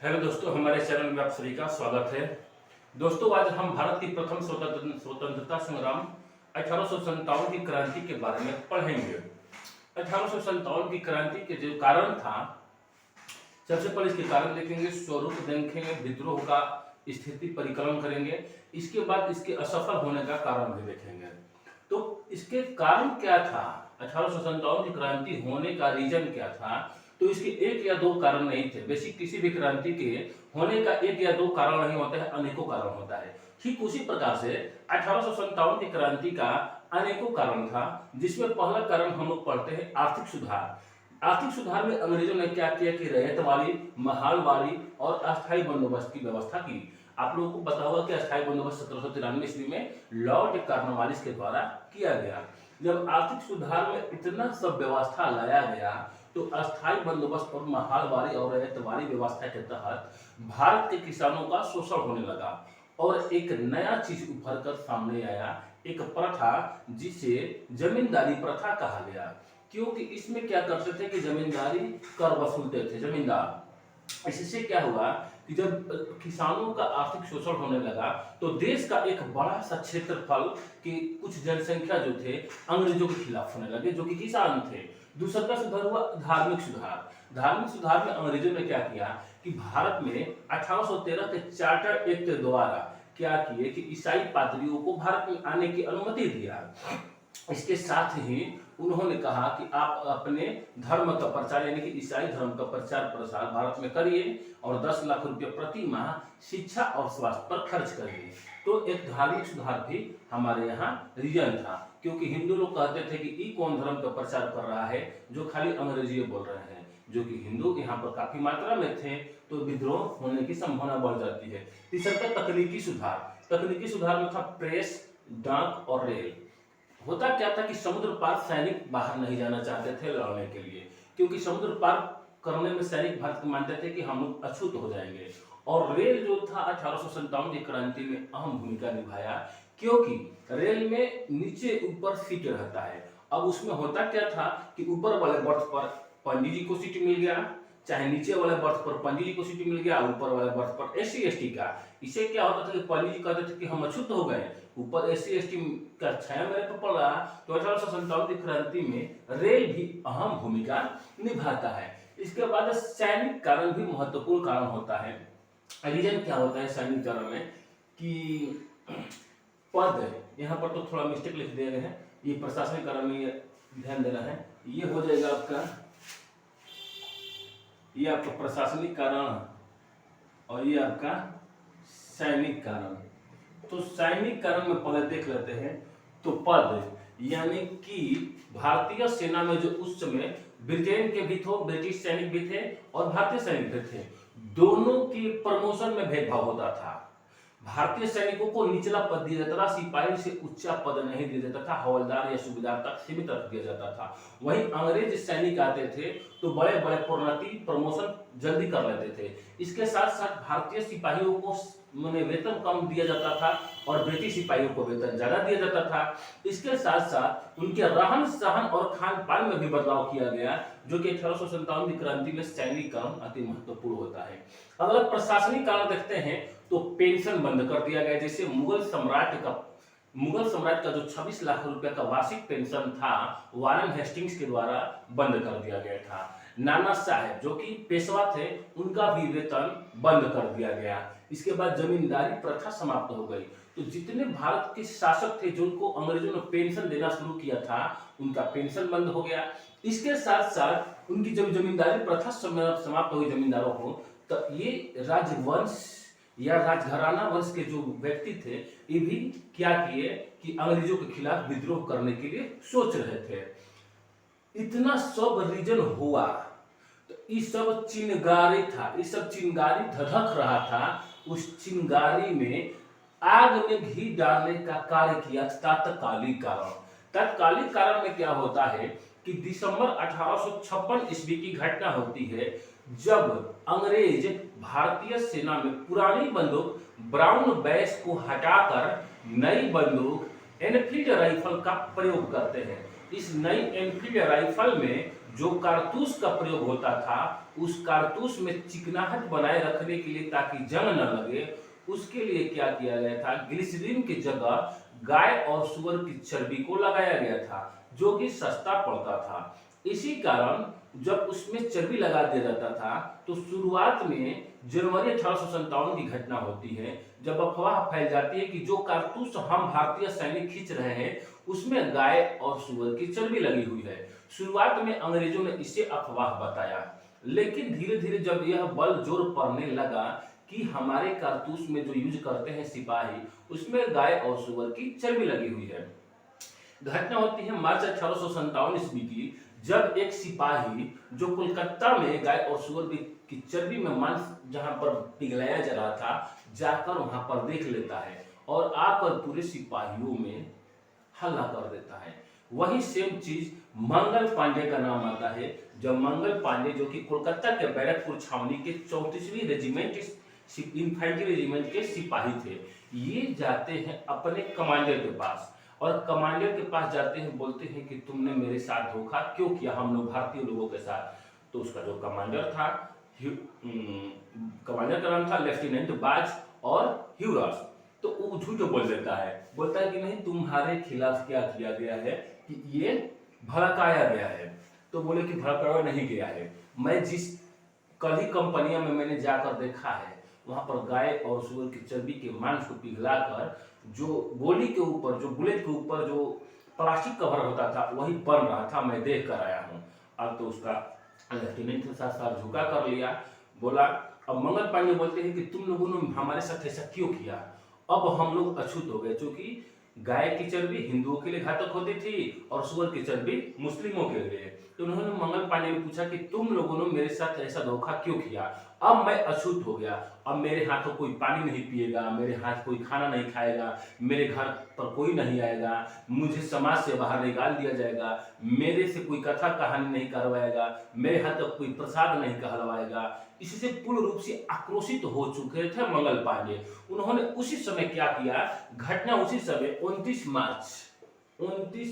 Hello दोस्तों, हमारे channel में आप सभी का स्वागत है। दोस्तों, आज हम भारत की प्रथम स्वतंत्रता संग्राम 1857 की क्रांति के बारे में पढ़ेंगे। 1857 की क्रांति के जो कारण था, सबसे पहले इसके कारण देखेंगे, स्वरूप देखेंगे, विद्रोह का स्थिति परिकलन करेंगे, इसके बाद इसके असफल होने का कारण भी देखेंगे। तो इसके कारण क्या था, 1857 की क्रांति होने का रीजन क्या था? तो इसके एक या दो कारण नहीं थे। बेसिक किसी भी क्रांति के होने का एक या दो कारण नहीं होता है, अनेकों कारण होता है। ठीक उसी प्रकार से 1857 की क्रांति का अनेकों कारण था, जिसमें पहला कारण हम लोग पढ़ते हैं आर्थिक सुधार। आर्थिक सुधार में अंग्रेजों ने क्या किया कि रैयतवाड़ी, महालवाड़ी और अस्थायी बंदोबस्त की व्यवस्था की। आप लोगों को पता होगा कि अस्थायी बंदोबस्त 1793 ईस्वी में लॉर्ड कॉर्नवालिस के द्वारा किया गया। जब आर्थिक सुधार में इतना सब व्यवस्था लाया गया, तो अस्थायी बंदोबस्त और महालवाड़ी और रैयतवाड़ी व्यवस्था के तहत भारत के किसानों का शोषण होने लगा और एक नया चीज उभर कर सामने आया, एक प्रथा जिसे जमींदारी प्रथा कहा गया। क्योंकि इसमें क्या करते थे कि जमींदारी कर वसूलते थे जमींदार। इससे क्या हुआ कि जब किसानों का आर्थिक शोषण होने लगा, तो देश का एक बड़ा सा क्षेत्रफल की कुछ जनसंख्या जो थे अंग्रेजों के खिलाफ होने लगे, जो कि किसान थे। दूसरा सुधार हुआ धार्मिक सुधार। धार्मिक सुधार में अंग्रेजों ने क्या किया कि भारत में 1813 के चार्टर एक्ट द्वारा क्या किए कि ईसाई पादरियों को भारत में आने की अनुमति दिया। इसके साथ ही उन्होंने कहा कि आप अपने धर्म का प्रचार यानी कि ईसाई धर्म का प्रचार प्रसार भारत में करिए और 10 लाख रुपए प्रति माह शिक्षा और स्वास्थ्य पर खर्च करिए। तो एक धार्मिक सुधार भी हमारे यहाँ रीजन था, क्योंकि हिंदू लोग कहते थे कि ये कौन धर्म का प्रचार कर रहा है जो खाली अंग्रेजी बोल रहे हैं, जो कि हिंदू यहाँ पर काफी मात्रा में थे, तो विद्रोह होने की संभावना बढ़ जाती है। तीसरा तकनीकी सुधार। तकनीकी सुधार में था प्रेस, डाक और रेल। होता क्या था कि समुद्र पार सैनिक बाहर नहीं जाना चाहते थे लड़ने के लिए, क्योंकि समुद्र पार करने में सैनिक भारत को मानते थे कि हम लोग अछूत हो जाएंगे। और रेल जो था 1857 की क्रांति में अहम भूमिका निभाया, क्योंकि रेल में नीचे ऊपर सीट रहता है। अब उसमें होता क्या था कि ऊपर वाले बर्थ पर पंडित जी को सीट मिल गया, चाहे नीचे वाले बर्थ पर पंडित जी को सीट मिल गया, ऊपर वाले बर्थ पर एससी एसटी का। इससे क्या होता था कि पंडित जी कहते थे कि हम अछूत हो गए, ऊपर एससी एसटी का छाया मेरे पर पड़ रहा। तो 1857 की क्रांति में रेल भी अहम भूमिका निभाता है। इसके बाद सैनिक कारण भी महत्वपूर्ण कारण होता है। रीजन क्या होता है सैनिक कारण में कि पद, यहाँ पर तो थोड़ा मिस्टेक लिख दे रहे हैं, ये प्रशासनिक कारण में ध्यान देना है। ये हो जाएगा आपका, ये आपका प्रशासनिक कारण और ये आपका सैनिक कारण। तो सैनिक कारण में पहले देख लेते हैं। तो पद यानी कि भारतीय सेना में जो उस समय ब्रिटेन के भी थे, ब्रिटिश सैनिक भी थे और भारतीय सैनिक भी थे, दोनों की प्रमोशन में भेदभाव होता था। भारतीय सैनिकों को निचला पद दिया जाता था, सिपाही से ऊंचा पद नहीं दिया जाता था, हवलदार या सूबेदार तक सीमित रख दिया जाता था। वहीं अंग्रेज सैनिक आते थे तो बड़े बड़े प्रोन्नति प्रमोशन जल्दी कर लेते थे। इसके साथ साथ भारतीय सिपाहियों को वेतन कम दिया जाता था और ब्रिटिश सिपाहियों को वेतन ज्यादा दिया जाता था। इसके साथ साथ उनके रहन सहन और खान पान में भी बदलाव किया गया, जो कि 1857 की क्रांति में सैनिक कारण अति महत्वपूर्ण होता है। अगर प्रशासनिक कारण देखते हैं तो पेंशन बंद कर दिया गया, जैसे मुगल सम्राट का जो 26 लाख रुपए का वार्षिक पेंशन था, वारेन हेस्टिंग्स के द्वारा बंद कर दिया गया था। नाना साहेब जो कि पेशवा थे, उनका भी वेतन बंद कर दिया गया। इसके बाद जमींदारी प्रथा समाप्त हो गई। तो जितने भारत के शासक थे जिनको अंग्रेजों ने पेंशन देना शुरू किया था, उनका पेंशन बंद हो गया। इसके साथ साथ उनकी जब जमींदारी प्रथा समाप्त हुई जमींदारों को, तो ये राजवंश या राजघराना वंश के जो व्यक्ति थे, ये भी क्या किए कि अंग्रेजों के खिलाफ विद्रोह करने के लिए सोच रहे थे। इतना सब रीजन हुआ तो ये सब चिंगारी था, ये सब चिंगारी धधक रहा था। उस चिंगारी में आग में घी डालने का कार्य किया तात्कालिक कारण। तात्कालिक कारण में क्या होता है कि दिसंबर 1856 ईस्वी की घटना होती है, जब अंग्रेज भारतीय सेना में पुरानी बंदूक ब्राउन बैश को हटाकर नई बंदूक एनफील्ड राइफल का प्रयोग करते हैं। इस नई एनफील्ड राइफल में जो कारतूस का प्रयोग होता था उस कारतूस में चिकनाहट बनाए रखने के लिए ताकि जंग न लगे, उसके लिए क्या किया गया था, ग्लिसरीन की जगह गाय और सुअर की चर्बी को लगाया गया था, जो कि सस्ता पड़ता था। इसी कारण जब उसमें चर्बी लगा दिया जाता था तो शुरुआत में जनवरी 1857 की घटना होती है, जब अफवाह फैल जाती है कि जो कारतूस हम भारतीय सैनिक खींच रहे हैं उसमें गाय और सुअर की चर्बी लगी हुई है। शुरुआत में अंग्रेजों ने इसे अफवाह बताया, लेकिन धीरे धीरे जब यह बल जोर पड़ने लगा कि हमारे कारतूस में जो यूज करते हैं सिपाही, उसमें गाय और सुअर की चर्बी लगी हुई है। घटना होती है मार्च 1857 ईस्वी की, जब एक सिपाही जो कोलकाता में गाय और सुअर की चर्बी में मांस जहां पर पिघलाया जा रहा था जाकर वहां पर देख लेता है और आकर पूरे सिपाहियों में हल्ला कर देता है। वही सेम चीज मंगल पांडे का नाम आता है, जब मंगल पांडे जो कि कोलकाता के बैरकपुर छावनी के 34वीं रेजिमेंट इन्फेंट्री रेजिमेंट के सिपाही थे, ये जाते हैं अपने कमांडर के पास और कमांडर के पास जाते हैं, बोलते हैं कि तुमने मेरे साथ धोखा क्यों किया हम लोग भारतीय लोगों के साथ। तो उसका जो कमांडर था, कमांडर का नाम था लेफ्टिनेंट बाज और ह्यूरास, तो वो झूठ बोल देता है, बोलता है कि नहीं तुम्हारे खिलाफ क्या किया गया है कि ये भड़काया गया है। तो बोले कि भड़काया नहीं गया है, मैं जिस कल ही कंपनियों में मैंने जाकर देखा है वहां पर गाय और सुअर की चर्बी के मांस को पिघलाकर जो गोली के ऊपर, जो बुलेट के ऊपर जो प्लास्टिक कवर होता था वही बन रहा था, मैं देख कर आया हूँ। अब तो उसका लेफ्टिनेंट के साथ साथ झुका कर लिया, बोला। अब मंगल पांडे बोलते हैं कि तुम लोगों ने हमारे साथ ऐसा क्यों किया। अब हम लोग अछूत हो गए, क्योंकि गाय की चर्बी हिंदुओं के लिए घातक होती थी और सुअर की चर्बी मुस्लिमों के लिए। तो उन्होंने मंगल पांडे ने पूछा कि तुम लोगों ने मेरे साथ ऐसा धोखा क्यों किया। अब मैं अछूत हो गया, अब मेरे हाथों कोई पानी नहीं पिएगा, मेरे हाथ कोई खाना नहीं खाएगा, मेरे घर पर कोई नहीं आएगा, मुझे समाज से बाहर निकाल दिया जाएगा, मेरे से कोई कथा कहानी नहीं करवाएगा, मेरे हाथ तक कोई प्रसाद नहीं कहलवाएगा। इससे पूर्ण रूप से आक्रोशित हो चुके थे मंगल पांडे। उन्होंने उसी समय क्या किया, घटना उसी समय 29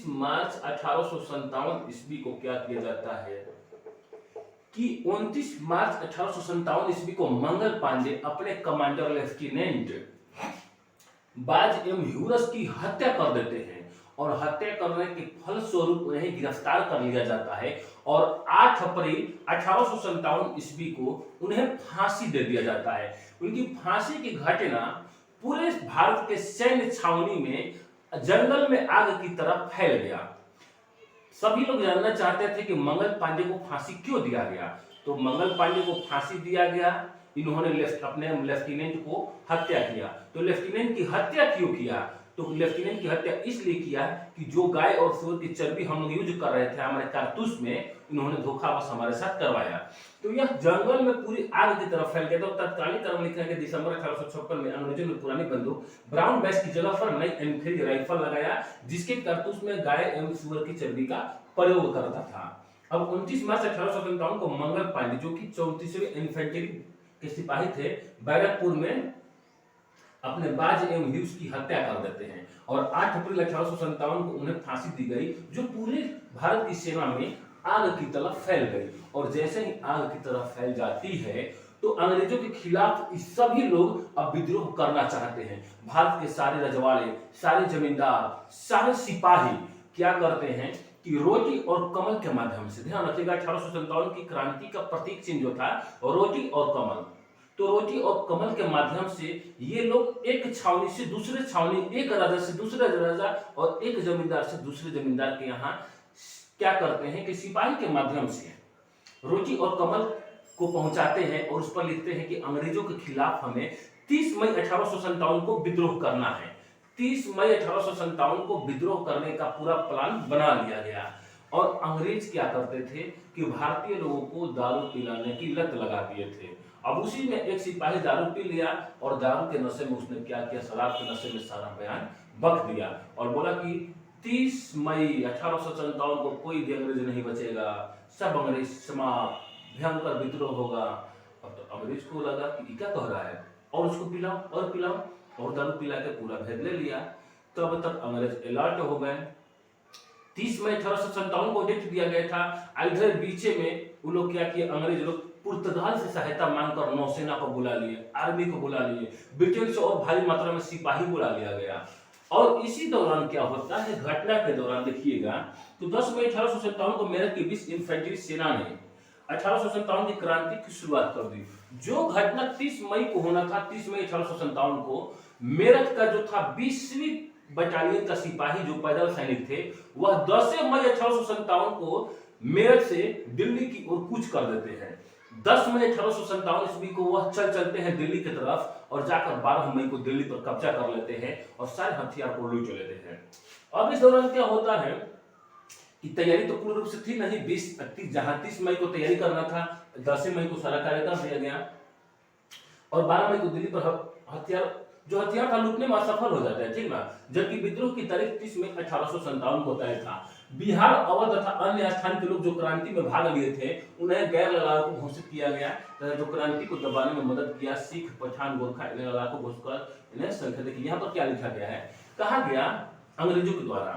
मार्च 1857 ईस्वी को क्या किया जाता है कि 29 मार्च 1857 ईस्वी को मंगल पांडे अपने कमांडर लेफ्टिनेंट बाज एम ह्यूरस की हत्या कर देते हैं और हत्या करने के फलस्वरूप उन्हें गिरफ्तार कर लिया जाता है और 8 अप्रैल 1857 ईस्वी को उन्हें फांसी दे दिया जाता है। उनकी फांसी की घटना पूरे भारत के सैन्य छावनी में जंगल में आग की तरह फैल गया। सभी लोग जानना चाहते थे कि मंगल पांडे को फांसी क्यों दिया गया। तो मंगल पांडे को फांसी दिया गया, इन्होंने अपने लेफ्टिनेंट को हत्या किया। तो लेफ्टिनेंट की हत्या क्यों किया, तो लेफ्टिनेंट की हत्या इसलिए किया कि जो गाय और सुअर की चर्बी हम लोग यूज कर रहे थे हमारे कारतूस में, इन्होंने धोखावश हमारे साथ करवाया। तो यह जंगल में पूरी आग की तरफ फैल गया। तो तत्कालीन क्रम लिखा है कि दिसंबर 1856 में अंग्रेजों ने पुरानी बंदूक ब्राउन बैस की जगह पर नई एनफील्ड राइफल लगाया, जिसके कारतूस में गाय एवं सुअर की चर्बी का प्रयोग करता था। अब 29 मार्च 1857 को मंगल पांडे जो कि 34वीं इन्फेंट्री के सिपाही थे, बैरकपुर में अपने बाज एवं ह्यूज की हत्या कर देते हैं और 8 अप्रैल 1857 को उन्हें फांसी दी गई, जो पूरे भारत की सेना में आग की तरफ फैल गई। और जैसे ही आग की तरफ फैल जाती है तो अंग्रेजों के खिलाफ सभी लोग अब विद्रोह करना चाहते हैं। भारत के सारे रजवाड़े, सारे जमींदार, सारे सिपाही क्या करते हैं कि रोटी और कमल के माध्यम से, ध्यान रखिएगा 1857 की क्रांति का प्रतीक चिन्ह जो था रोटी और कमल, तो रोटी और कमल के माध्यम से ये लोग एक छावनी से दूसरे छावनी, एक राजा से दूसरे राजा और एक जमींदार से दूसरे जमींदार के यहाँ क्या करते हैं कि सिपाही के माध्यम से रोटी और कमल को पहुंचाते हैं और उस पर लिखते हैं कि अंग्रेजों के खिलाफ हमें 30 मई 1857 को विद्रोह करना है। 30 मई 1857 को विद्रोह करने का पूरा प्लान बना लिया गया और अंग्रेज क्या करते थे कि भारतीय लोगों को दारू पिलाने की लत लगा दिए थे। अब उसी में एक सिपाही दारू पी लिया और दारू के नशे में उसने क्या किया, शराब के नशे में सारा बयान बक दिया और बोला कि 30 मई 1857 को कोई भी अंग्रेज नहीं बचेगा, सब अंग्रेज समाप्त, भयंकर विद्रोह होगा। अब तो अंग्रेज को लगा कि क्या कह रहा है, और उसको पिलाओ और पिलाओ और दारू पिला के पूरा भेद ले लिया। तब तक अंग्रेज अलर्ट हो गए। 30 मई 1857 को डेट दिया गया था। इधर बीचे में वो लोग क्या किए, अंग्रेज लोग पुर्तगाल से सहायता मांगकर नौसेना को बुला लिए, आर्मी को बुला लिए, ब्रिटेन से और भारी मात्रा में सिपाही बुला लिया गया। और इसी दौरान क्या होता है, घटना के दौरान देखिएगा तो 10 मई 1857 को मेरठ की 20 इन्फेंट्री सेना ने 1857 की क्रांति की शुरुआत कर दी। जो घटना 30 मई को होना था, 30 मई 1857 को मेरठ का जो था 20वीं बटालियन का सिपाही जो पैदल सैनिक थे, वह 10 मई 1857 को मेरठ से दिल्ली की ओर कूच कर देते हैं। 10 मई 1857 ईस्वी को वह चलते हैं दिल्ली की तरफ और जाकर 12 मई को दिल्ली पर कब्जा कर लेते हैं और सारे हथियार को लूट लेते हैं। अब इस दौरान क्या होता है कि तैयारी तो पूर्ण रूप से थी नहीं, 20 जहां 30 मई को तैयारी करना था, 10 मई को सारा कार्य कर दिया गया और 12 मई को दिल्ली पर हथियार था लूटने में असफल हो जाता है, ठीक ना। जबकि विद्रोह की तारीख 30 मई 1857 को तय था। बिहार, अवध तथा अन्य स्थान के लोग जो क्रांति में भाग लिए थे उन्हें गैर लड़ाकू घोषित किया गया तथा जो क्रांति को दबाने में मदद किया सिख, पठान, गोरखा इन्हें लड़ाकू घोषित कर इन्हें संख्या देखिए यहाँ पर क्या लिखा गया है, कहा गया अंग्रेजों के द्वारा,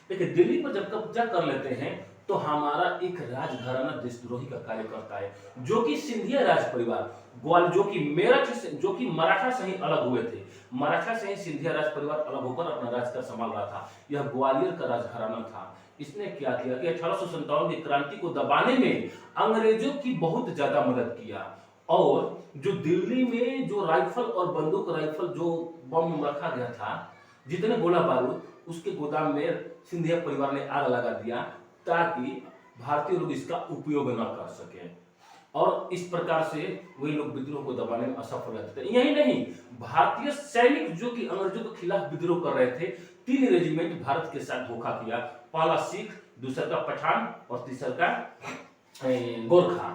देखिए दिल्ली पर जब कब्जा कर लेते हैं तो हमारा एक राजघराना देशद्रोही का कार्य करता है, जो कि सिंधिया राज परिवार ग्वाल जो कि मेरठ से जो कि मराठा से ही अलग हुए थे, मराठा से ही सिंधिया राज परिवार अलग होकर अपना राज का संभाल रहा था। यह ग्वालियर का राजघराना था। इसने क्या किया कि 1857 की क्रांति को दबाने में अंग्रेजों की बहुत ज्यादा मदद किया और जो दिल्ली में जो राइफल और बंदूक राइफल जो बम रखा गया था, जितने गोला बारूद, उसके गोदाम में सिंधिया परिवार ने आग लगा दिया ताकि भारतीय लोग इसका उपयोग न कर सके और इस प्रकार से वही लोग विद्रोह को दबाने में असफल रहते थे। यही नहीं, भारतीय सैनिक जो कि अंग्रेजों के खिलाफ विद्रोह कर रहे थे, 3 रेजिमेंट भारत के साथ धोखा किया, पहला सिख, दूसरा का पठान और तीसरा का गोरखा।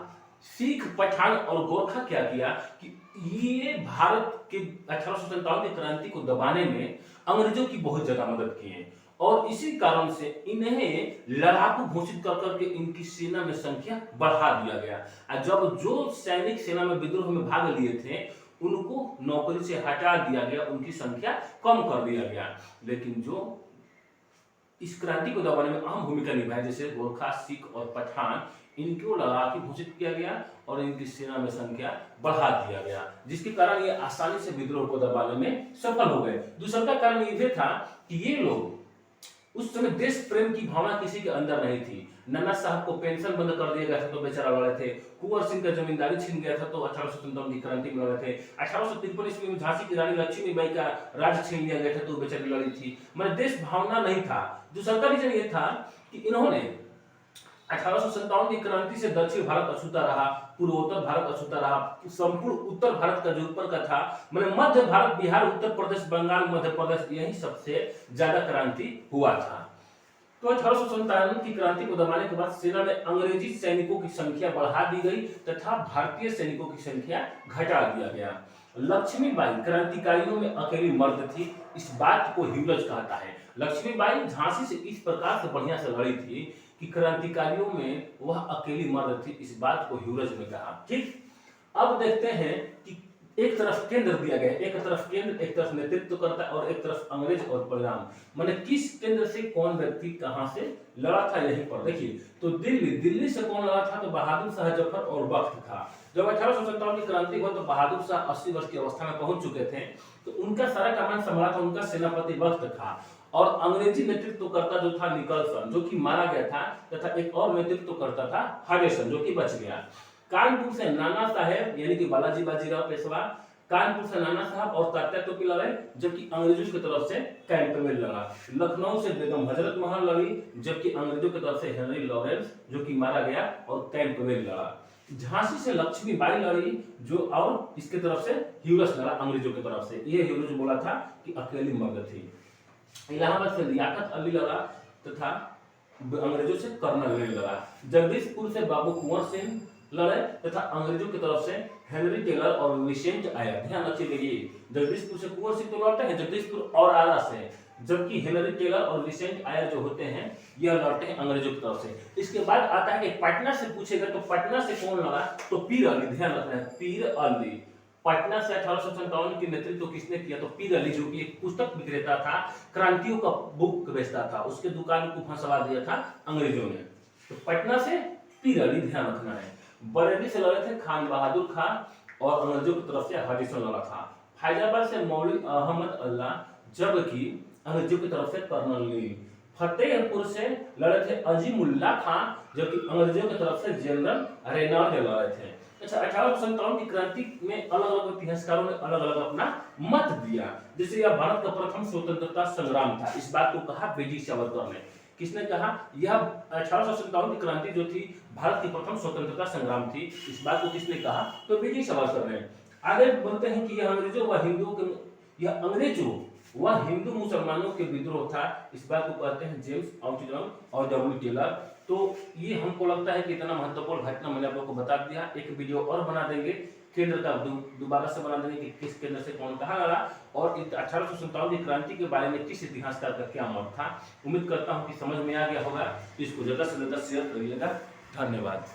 सिख, पठान और गोरखा क्या किया कि ये भारत के 1857 की क्रांति को दबाने में अंग्रेजों की बहुत ज्यादा मदद किए और इसी कारण से इन्हें लड़ाकू घोषित कर करके इनकी सेना में संख्या बढ़ा दिया गया। जब जो सैनिक सेना में विद्रोह में भाग लिए थे उनको नौकरी से हटा दिया गया, उनकी संख्या कम कर दिया गया। लेकिन जो इस क्रांति को दबाने में अहम भूमिका निभाए जैसे गोरखा, सिख और पठान, इनको लड़ाकू घोषित किया गया और इनकी सेना में संख्या बढ़ा दिया गया, जिसके कारण ये आसानी से विद्रोह को दबाने में सफल हो गए। दूसरा का कारण ये था कि ये लोग उस समय देश प्रेम की भावना किसी के अंदर नहीं थी। नन्ना साहब को पेंशन बंद कर दिया गया था तो बेचारा लड़े थे, कुंवर सिंह का जमींदारी छीन गया था तो 1857 की क्रांति में लड़े थे, 1853 ईस्वी में झांसी की रानी लक्ष्मीबाई का राज छीन लिया गया था तो बेचारी लड़ी थी। मतलब देश भावना नहीं था। जो सरकारी रीजन ये था कि इन्होंने 1857 की क्रांति से दक्षिण भारत अछूता रहा, पूर्वोत्तर भारत अछूता रहा, संपूर्ण उत्तर भारत का जो ऊपर का था, मतलब मध्य भारत, बिहार, उत्तर प्रदेश, बंगाल, मध्य प्रदेश, यही सबसे ज्यादा क्रांति हुआ था। तो 1857 की क्रांति को दबाने के बाद सेना में अंग्रेजी सैनिकों की संख्या बढ़ा दी गई तथा भारतीय सैनिकों की संख्या घटा दिया गया। लक्ष्मीबाई क्रांतिकारियों में अकेली मर्द थी, इस बात को ह्यूरज कहता है। लक्ष्मीबाई झांसी से इस प्रकार से बढ़िया से लड़ी थी कि क्रांतिकारियों में वह अकेली मर्द थी, इस बात को ह्यूरज ने कहा। ठीक, अब देखते हैं कि एक तरफ केंद्र दिया गया, एक तरफ केंद्र, एक तरफ नेतृत्व करता है और एक तरफ अंग्रेज और परिणाम, माने किस केंद्र से कौन व्यक्ति कहां से लड़ा था यहीं पर देखिए। तो दिल्ली से कौन लड़ा था तो बहादुर शाह जफर और वक्त था। जब 1857 की क्रांति हुई तो बहादुर शाह 80 वर्ष की अवस्था में पहुंच चुके थे, तो उनका सारा कमान संभाला था उनका सेनापति वक्त था और अंग्रेजी नेतृत्व करता जो था निकलसन जो कि मारा गया था तथा एक और नेतृत्व करता था हडेसन जो कि बच गया। कानपुर से नाना साहेब यानी कि बालाजी बाजीराव पेशवा, कानपुर से नाना साहब और तात्या टोपी लड़े, जबकि अंग्रेजों की तरफ से कैंपबेल लड़ा। लखनऊ से बेगम हजरत महल लड़ी, जबकि अंग्रेजों की तरफ से हेनरी लॉरेंस जो कि मारा गया और कैंपबेल लड़ा। झांसी से लक्ष्मीबाई लड़ी जो और इसके तरफ से ह्यूरस लड़ा अंग्रेजों की तरफ से। यह ह्यूरस बोला था कि अकेली मर्द थी। इलाहाबाद से लियाकत अली लड़ा तथा अंग्रेजों से कर्नल ली लड़ा। जगदीशपुर से बाबू कुंवर सिंह लड़े तथा अंग्रेजों की तरफ से हेनरी टेलर और विसेंट आयर। ध्यान रखिए, जगदीशपुर से कुंवर सिंह तो लड़ते हैं जगदीशपुर और आरा से, जबकि हेनरी टेलर और विसेंट आयर जो होते हैं यह लड़ते हैं अंग्रेजों की तरफ से। इसके बाद आता है कि पटना से पूछेगा तो पटना से कौन लड़ा तो पीर अली। ध्यान रखना है, पीर अली। पटना से 1857 की नेतृत्व किसने किया? तो पीर अली, जो कि एक पुस्तक विक्रेता था, क्रांतियों का बुक बेचता था, उसके दुकान को फंसवा दिया था अंग्रेजों ने। तो पटना से पीर अली, ध्यान रखना है। बरेली से लड़े थे खान बहादुर खान और अंग्रेजों की तरफ से हाजी सन लड़ा था। फैजाबाद से मौलवी अहमद अल्लाह, जबकि अंग्रेजों की तरफ से कर्नल ली। फतेहपुर से लड़े थे अजीमुल्ला खान, जबकि अंग्रेजों की तरफ से जनरल रेनाल्ड लड़े थे। अच्छा, 1857 की क्रांति में अलग अलग इतिहासकारों ने अलग अलग अपना मत दिया। जैसे यह भारत का प्रथम स्वतंत्रता संग्राम था, इस बात को कहा बीजी सावरकर ने। किसने कहा? यह 1857 की क्रांति जो थी भारत की प्रथम स्वतंत्रता संग्राम थी, इस बात को किसने कहा? तो बीजी सावरकर ने। आगे बोलते हैं कि यह अंग्रेजों व हिंदुओं के, यह अंग्रेजों वह हिंदू मुसलमानों के विद्रोह था, इस बात को कहते हैं जेम्स ऑटोजन और डब्ल्यू टेलर। तो ये हमको लगता है कि इतना महत्वपूर्ण घटना मैंने आप लोग को बता दिया। एक वीडियो और बना देंगे केंद्र का, दोबारा से बना देंगे कि किस केंद्र से कौन कहा लड़ा, और 1857 की क्रांति के बारे में किस इतिहासकार का क्या मत था। उम्मीद करता हूँ कि समझ में आ गया होगा। इसको ज्यादा से ज्यादा शेयर करिएगा। धन्यवाद।